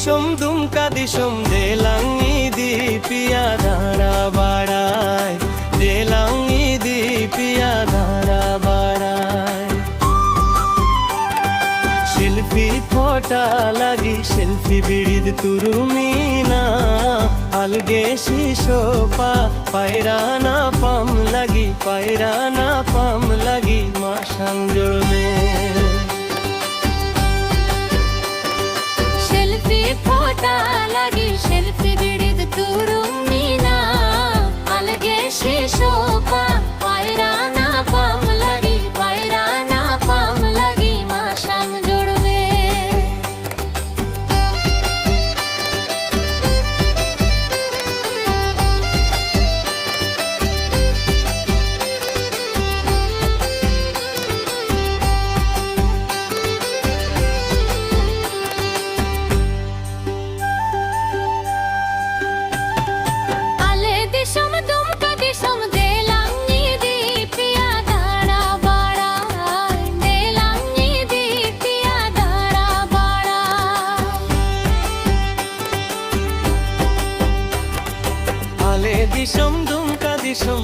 দিশম দুমকা দিশম দেলাঙ্গি দি পিয়া ধারা বাড়ায়, দেলাঙ্গি দি পিয়া ধারা বাড়ায়। শিল্পী ফোটা লাগি শিল্পী বিড়িদ তুরুমিনা, আলগে শিশোপা পায়রানা পাম লাগি, পায়রানা পাম লাগি মাসাং জড়বে। শিল্পী ফোটা লাগি শিল্পী বিড়িদ তুরুমিনা, আলগে শিশোপা পায়রানা পাম লাগি, পায়রানা পাম লাগি মাসাং জড়বে। দিশম দুমকা দিশম